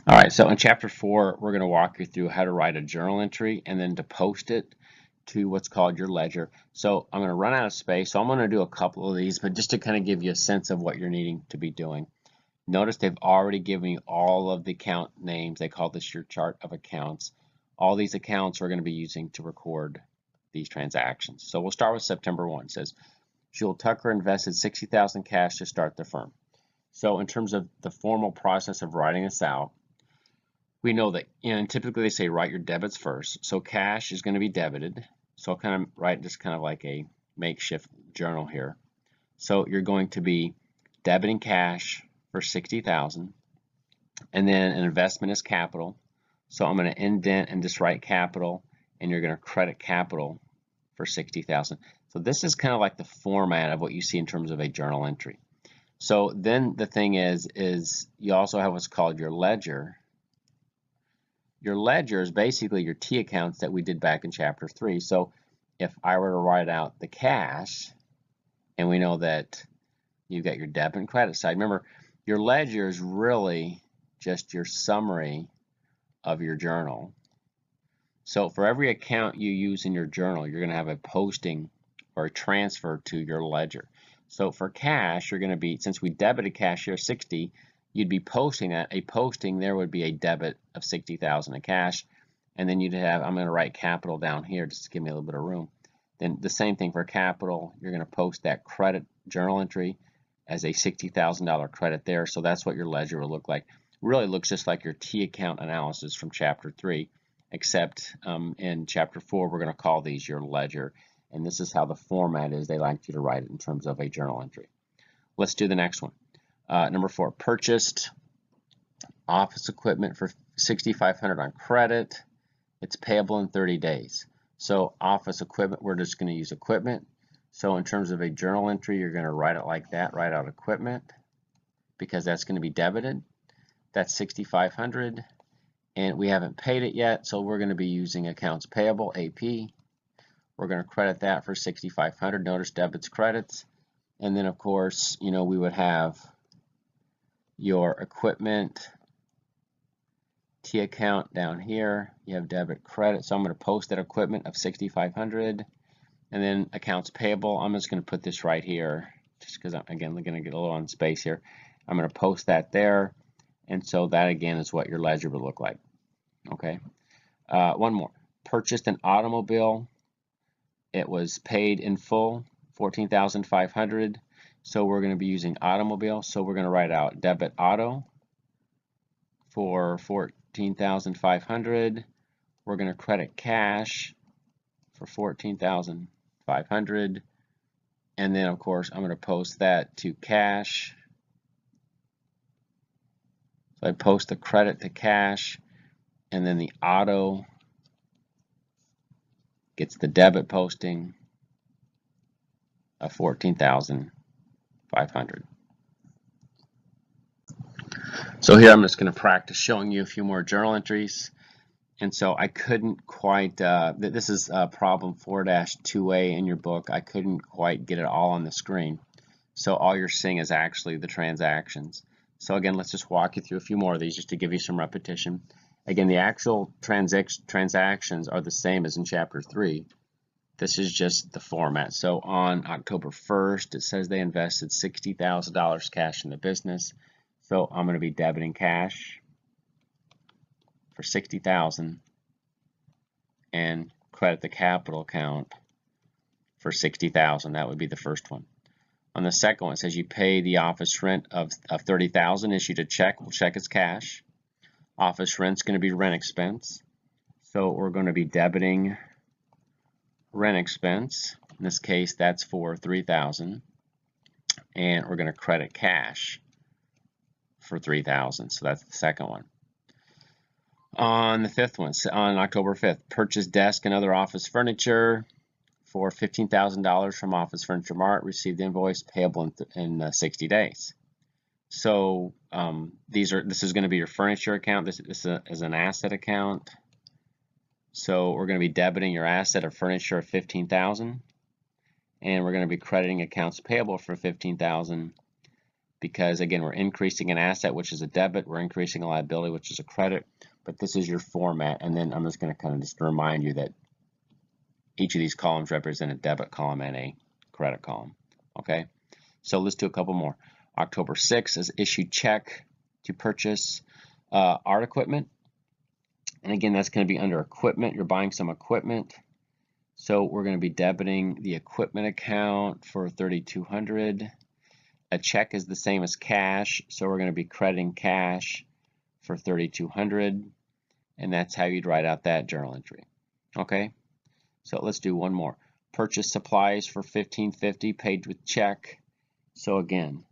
All right, so in chapter 4, we're going to walk you through how to write a journal entry and then to post it to what's called your ledger. So I'm going to run out of space, so I'm going to do a couple of these, but just to kind of give you a sense of what you're needing to be doing. Notice they've already given you all of the account names. They call this your chart of accounts. All these accounts we're going to be using to record these transactions. So we'll start with September 1. It says, Jewel Tucker invested $60,000 cash to start the firm. So in terms of the formal process of writing this out, we know that, and typically they say write your debits first. So cash is going to be debited. So I'll kind of write just kind of like a makeshift journal here. So you're going to be debiting cash for $60,000, and then an investment is capital. So I'm going to indent and just write capital, and you're going to credit capital for $60,000. So this is kind of like the format of what you see in terms of a journal entry. So then the thing is you also have what's called your ledger. Your ledger is basically your T accounts that we did back in chapter 3. So if I were to write out the cash, and we know that you've got your debit and credit side. Remember, your ledger is really just your summary of your journal. So for every account you use in your journal, you're going to have a posting or a transfer to your ledger. So for cash, you're going to be, since we debited cash here 60, you'd be posting that. A posting there would be a debit of 60,000 of cash, and then you'd have, I'm going to write capital down here just to give me a little bit of room. Then the same thing for capital, you're going to post that credit journal entry as a $60,000 credit there. So that's what your ledger will look like. Really looks just like your T account analysis from chapter 3, except in chapter 4 we're going to call these your ledger, and this is how the format is they like you to write it in terms of a journal entry. Let's do the next one. Number 4, purchased office equipment for $6,500 on credit. It's payable in 30 days. So office equipment, we're just going to use equipment. So in terms of a journal entry, you're going to write it like that, write out equipment, because that's going to be debited. That's $6,500, and we haven't paid it yet, so we're going to be using accounts payable, AP. We're going to credit that for $6,500. Notice debits, credits, and then of course, you know, we would have your equipment T account down here. You have debit, credit, so I'm going to post that equipment of $6,500. And then accounts payable, I'm just going to put this right here, just because I'm, again, going to get a little on space here. I'm going to post that there, and so that again is what your ledger would look like. Okay. One more. Purchased an automobile. It was paid in full, $14,500. So we're going to be using automobile. So we're going to write out debit auto for $14,500. We're going to credit cash for $14,500, and then of course I'm going to post that to cash. So I post the credit to cash, and then the auto gets the debit posting of $14,500. So here I'm just going to practice showing you a few more journal entries. And so I couldn't quite, this is problem 4-2A in your book. I couldn't quite get it all on the screen. So all you're seeing is actually the transactions. So again, let's just walk you through a few more of these just to give you some repetition. Again, the actual transactions are the same as in chapter 3. This is just the format. So on October 1st, it says they invested $60,000 cash in the business. So I'm going to be debiting cash for $60,000 and credit the capital account for $60,000. That would be the first one. On the second one, it says you pay the office rent of $30,000, issued a check. We'll check as cash. Office rent's going to be rent expense. So we're going to be debiting rent expense. In this case, that's for $3,000. And we're going to credit cash for $3,000. So that's the second one. On the fifth one, on October 5th, purchased desk and other office furniture for $15,000 from Office Furniture Mart. Received invoice, payable in 60 days. So this is going to be your furniture account. This is an asset account. So we're going to be debiting your asset of furniture of $15,000, and we're going to be crediting accounts payable for $15,000 because again, we're increasing an asset, which is a debit, we're increasing a liability, which is a credit, but this is your format. And then I'm just going to kind of just remind you that each of these columns represent a debit column and a credit column. Okay, so let's do a couple more. October 6th is issued check to purchase art equipment. And again, that's going to be under equipment. You're buying some equipment. So we're going to be debiting the equipment account for $3,200. A check is the same as cash, so we're going to be crediting cash for $3,200, and that's how you'd write out that journal entry. Okay, so let's do one more. Purchase supplies for $1,550, paid with check. So again,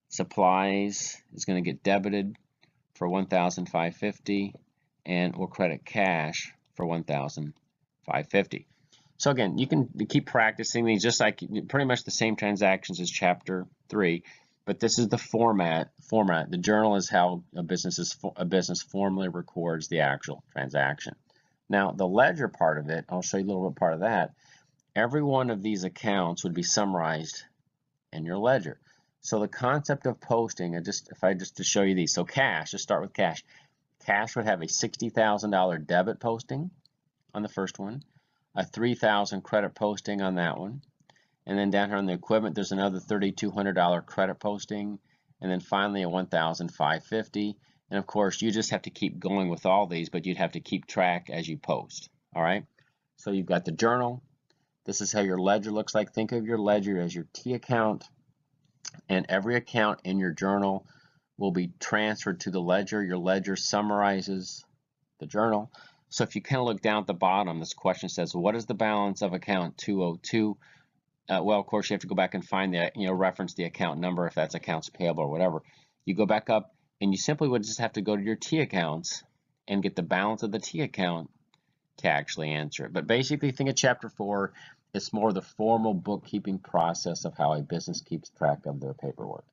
supplies is going to get debited for $1,550, and we'll credit cash for $1,550. So again, you can keep practicing these just like pretty much the same transactions as chapter 3, but this is the format. The journal is how a business formally records the actual transaction. Now the ledger part of it, I'll show you a little bit part of that. Every one of these accounts would be summarized in your ledger. So the concept of posting, if I just to show you these. So cash, let's start with cash. Cash would have a $60,000 debit posting on the first one, a $3,000 credit posting on that one, and then down here on the equipment there's another $3,200 credit posting, and then finally a $1,550. And of course you just have to keep going with all these, but you'd have to keep track as you post. All right, so you've got the journal. This is how your ledger looks like. Think of your ledger as your T account, and every account in your journal will be transferred to the ledger. Your ledger summarizes the journal. So if you kind of look down at the bottom, this question says, what is the balance of account 202? Well, of course, you have to go back and find the, reference the account number if that's accounts payable or whatever. You go back up and you simply would just have to go to your T accounts and get the balance of the T account to actually answer it. But basically, think of chapter 4. It's more the formal bookkeeping process of how a business keeps track of their paperwork.